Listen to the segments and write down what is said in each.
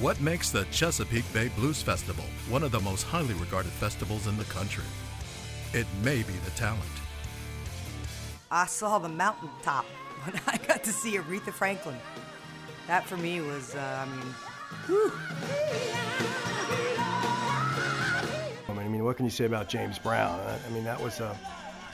What makes the Chesapeake Bay Blues Festival one of the most highly regarded festivals in the country? It may be the talent. I saw the mountaintop when I got to see Aretha Franklin. That for me was, whew. I mean, what can you say about James Brown? I mean, that's a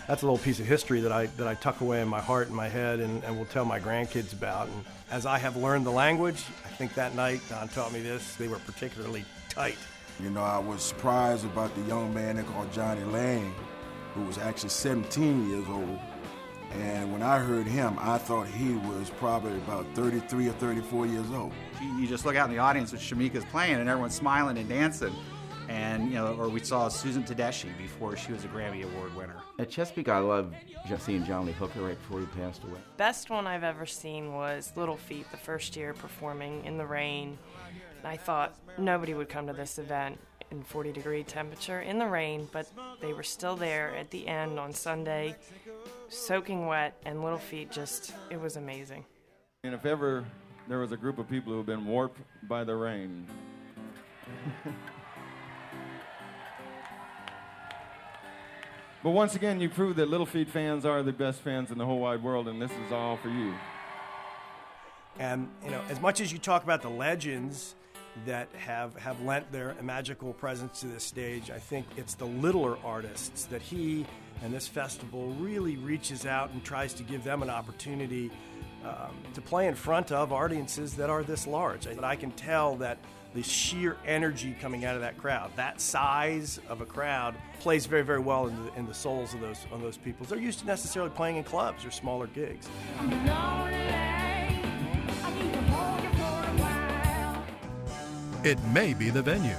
little piece of history that I tuck away in my heart and my head and will tell my grandkids about. And as I have learned the language, I think that night, Don taught me this, they were particularly tight. You know, I was surprised about the young man they called Johnny Lang, who was actually 17 years old. And when I heard him, I thought he was probably about 33 or 34 years old. You just look out in the audience with Shamika's playing and everyone's smiling and dancing. And, or we saw Susan Tedeschi before she was a Grammy Award winner. At Chesapeake, I loved seeing John Lee Hooker right before he passed away. Best one I've ever seen was Little Feat, the first year performing in the rain. I thought nobody would come to this event in 40-degree temperature in the rain, but they were still there at the end on Sunday, soaking wet, and Little Feat it was amazing. And if ever there was a group of people who have been warped by the rain, but once again, you proved that Little Feat fans are the best fans in the whole wide world, and this is all for you. And, as much as you talk about the legends that have lent their magical presence to this stage, I think it's the littler artists that he and this festival really reaches out and tries to give them an opportunity to play in front of audiences that are this large. I can tell that the sheer energy coming out of that crowd, that size of a crowd, plays very, very well in the souls of those people. They're used to necessarily playing in clubs or smaller gigs. It may be the venue.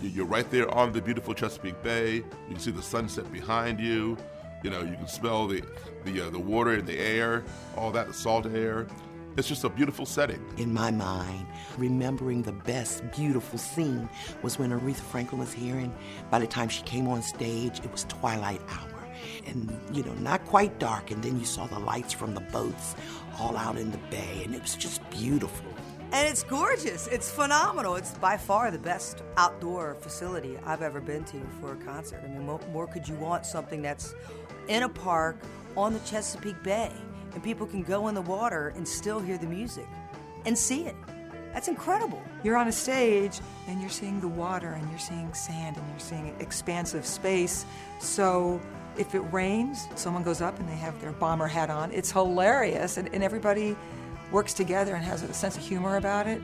You're right there on the beautiful Chesapeake Bay. You can see the sunset behind you. You can smell the water in the air, all that, the salt air. It's just a beautiful setting. In my mind, remembering the best beautiful scene was when Aretha Franklin was here, and by the time she came on stage, it was twilight hour. And, not quite dark, and then you saw the lights from the boats all out in the bay, and it was just beautiful. And it's gorgeous. It's phenomenal. It's by far the best outdoor facility I've ever been to for a concert. I mean, what more could you want? Something that's in a park on the Chesapeake Bay, and people can go in the water and still hear the music and see it. That's incredible. You're on a stage, and you're seeing the water, and you're seeing sand, and you're seeing expansive space. So if it rains, someone goes up and they have their bomber hat on. It's hilarious, and everybody works together and has a sense of humor about it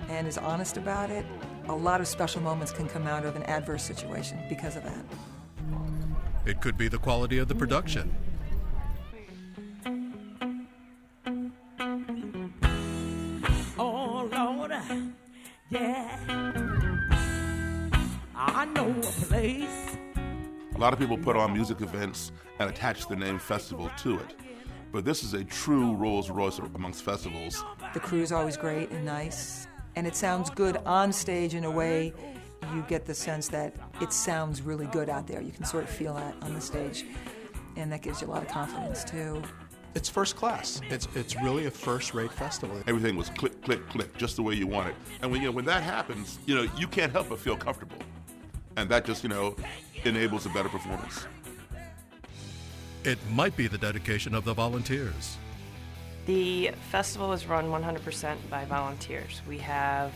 and is honest about it. A lot of special moments can come out of an adverse situation because of that. It could be the quality of the production. Oh, Lord, yeah, I know a place. A lot of people put on music events and attach the name festival to it. But this is a true Rolls Royce amongst festivals. The crew's always great and nice, and it sounds good on stage in a way you get the sense that it sounds really good out there. You can sort of feel that on the stage, and that gives you a lot of confidence, too. It's first class. It's really a first-rate festival. Everything was click, click, click, just the way you want it. And when that happens, you can't help but feel comfortable. And that just, enables a better performance. It might be the dedication of the volunteers. The festival is run 100% by volunteers. We have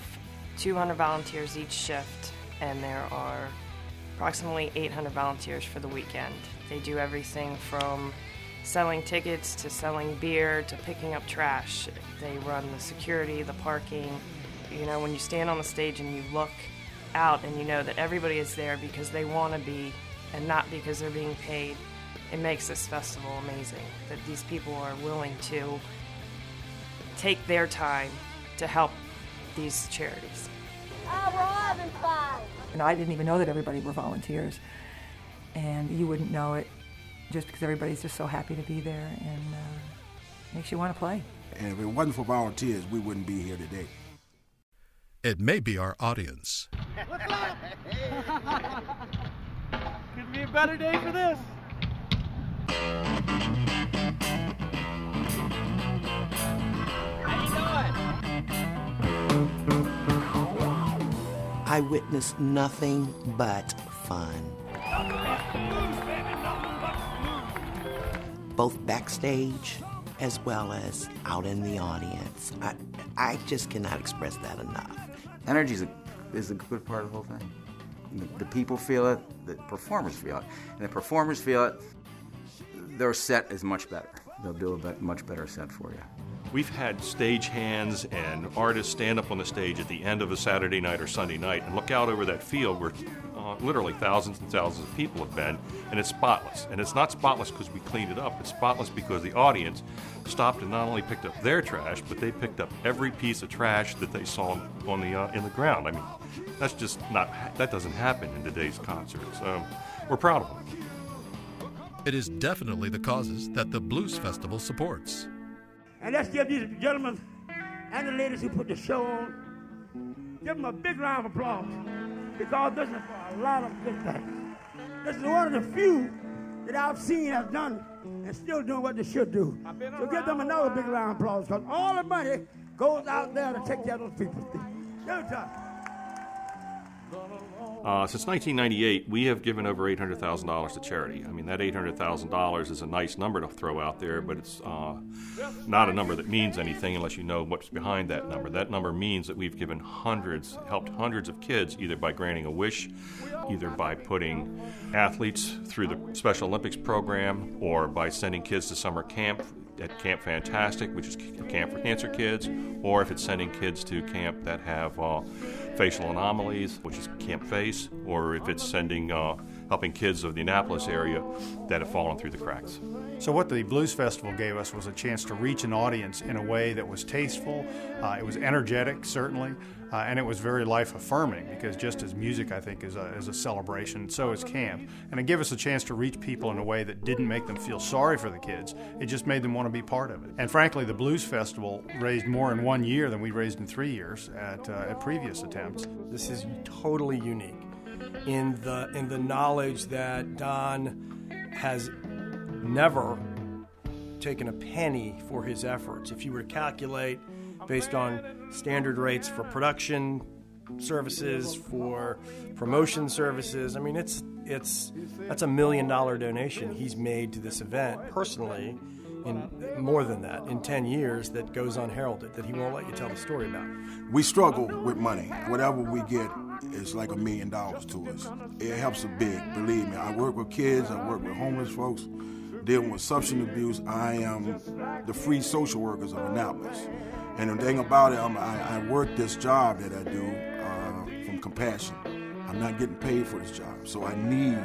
200 volunteers each shift, and there are approximately 800 volunteers for the weekend. They do everything from selling tickets to selling beer to picking up trash. They run the security, the parking. When you stand on the stage and you look out and you know that everybody is there because they want to be and not because they're being paid, it makes this festival amazing, that these people are willing to take their time to help these charities. Oh, we're all having fun. And I didn't even know that everybody were volunteers, and you wouldn't know it just because everybody's just so happy to be there, and makes you want to play. And if it wasn't for volunteers, we wouldn't be here today. It may be our audience. What's up? Could be a better day for this. How you doing? I witnessed nothing but fun. Both backstage as well as out in the audience. I just cannot express that enough. Energy is a good part of the whole thing. The people feel it, the performers feel it. And the performers feel it, their set is much better. They'll do a much better set for you. We've had stage hands and artists stand up on the stage at the end of a Saturday night or Sunday night and look out over that field where literally thousands and thousands of people have been, and it's spotless. And it's not spotless because we cleaned it up. It's spotless because the audience stopped and not only picked up their trash, but they picked up every piece of trash that they saw on the in the ground. I mean, that's just that doesn't happen in today's concerts. We're proud of them. It is definitely the causes that the Blues Festival supports. And let's give these gentlemen and the ladies who put the show on, give them a big round of applause, because this is for a lot of good things. This is one of the few that I've seen have done and still doing what they should do. So give them another big round of applause, because all the money goes out there to take care of those people. Give it to them. Since 1998, we have given over $800,000 to charity. I mean, that $800,000 is a nice number to throw out there, but it's not a number that means anything unless you know what's behind that number. That number means that we've given helped hundreds of kids, either by granting a wish, either by putting athletes through the Special Olympics program, or by sending kids to summer camp at Camp Fantastic, which is a camp for cancer kids, or if it's sending kids to camp that have facial anomalies, which is Camp FACE, or if it's sending helping kids of the Annapolis area that have fallen through the cracks. So what the Blues Festival gave us was a chance to reach an audience in a way that was tasteful, it was energetic, certainly, and it was very life-affirming, because just as music, I think, is a celebration, so is camp. And it gave us a chance to reach people in a way that didn't make them feel sorry for the kids. It just made them want to be part of it. And frankly, the Blues Festival raised more in 1 year than we raised in 3 years at previous attempts. This is totally unique in the knowledge that Don has never taken a penny for his efforts. If you were to calculate based on standard rates for production services, for promotion services, I mean, that's $1 million donation he's made to this event personally, in more than that, in 10 years, that goes unheralded, that he won't let you tell the story about. We struggle with money. Whatever we get is like $1 million to us. It helps a big, believe me. I work with kids, I work with homeless folks, dealing with substance abuse. I am the free social workers of Annapolis. And the thing about it, I work this job that I do from compassion. I'm not getting paid for this job, so I need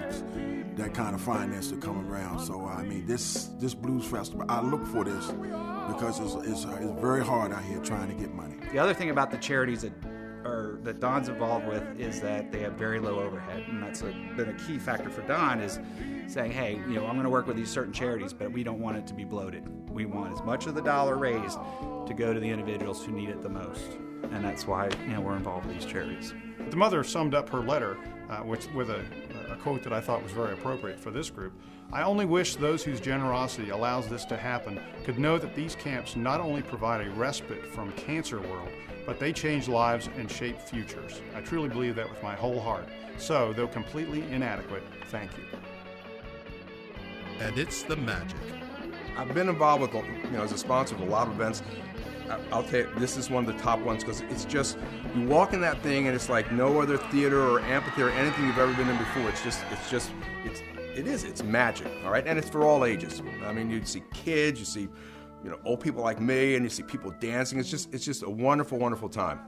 that kind of finance to come around. So I mean, this Blues Festival, I look for this because it's very hard out here trying to get money. The other thing about the charities that Don's involved with is that they have very low overhead, and that's been a key factor for Don, is saying, hey, I'm going to work with these certain charities, but we don't want it to be bloated. We want as much of the dollar raised to go to the individuals who need it the most, and that's why we're involved with these charities. The mother summed up her letter with a quote that I thought was very appropriate for this group. I only wish those whose generosity allows this to happen could know that these camps not only provide a respite from cancer world, but they change lives and shape futures. I truly believe that with my whole heart. So, though completely inadequate, thank you. And it's the magic. I've been involved with, as a sponsor of a lot of events. I'll tell you, this is one of the top ones, because it's just, you walk in that thing and it's like no other theater or amphitheater or anything you've ever been in before. It's magic, all right? And it's for all ages. I mean, you see kids, you see, old people like me, and you see people dancing. It's just a wonderful, wonderful time.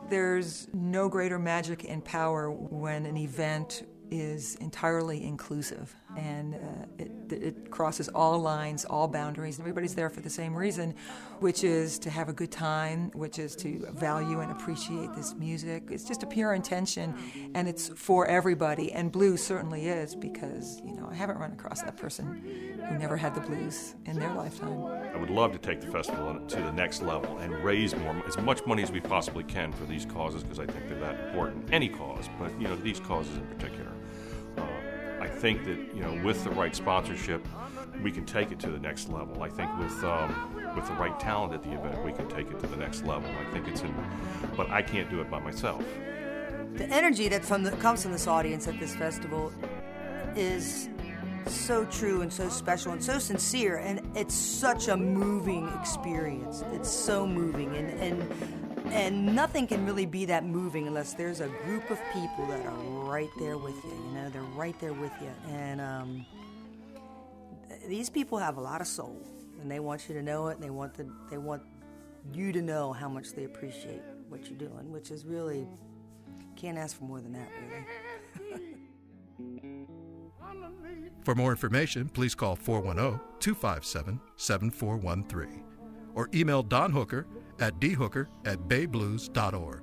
There's no greater magic and power when an event is entirely inclusive, and it crosses all lines, all boundaries, and everybody's there for the same reason, which is to have a good time, which is to value and appreciate this music. It's just a pure intention, and it's for everybody, and blues certainly is, because I haven't run across that person who never had the blues in their lifetime. I would love to take the festival to the next level and raise as much money as we possibly can for these causes, because I think they're that important. Any cause, but these causes in particular. I think that with the right sponsorship, we can take it to the next level. I think with the right talent at the event, we can take it to the next level. I think but I can't do it by myself. the energy that comes from this audience at this festival is so true and so special and so sincere, and it's such a moving experience. It's so moving, and nothing can really be that moving unless there's a group of people that are right there with you. You know, they're right there with you, and these people have a lot of soul, and they want you to know it, and they want you to know how much they appreciate what you're doing, which is really, can't ask for more than that, really. For more information, please call 410-257-7413 or email Don Hooker at dhooker@bayblues.org.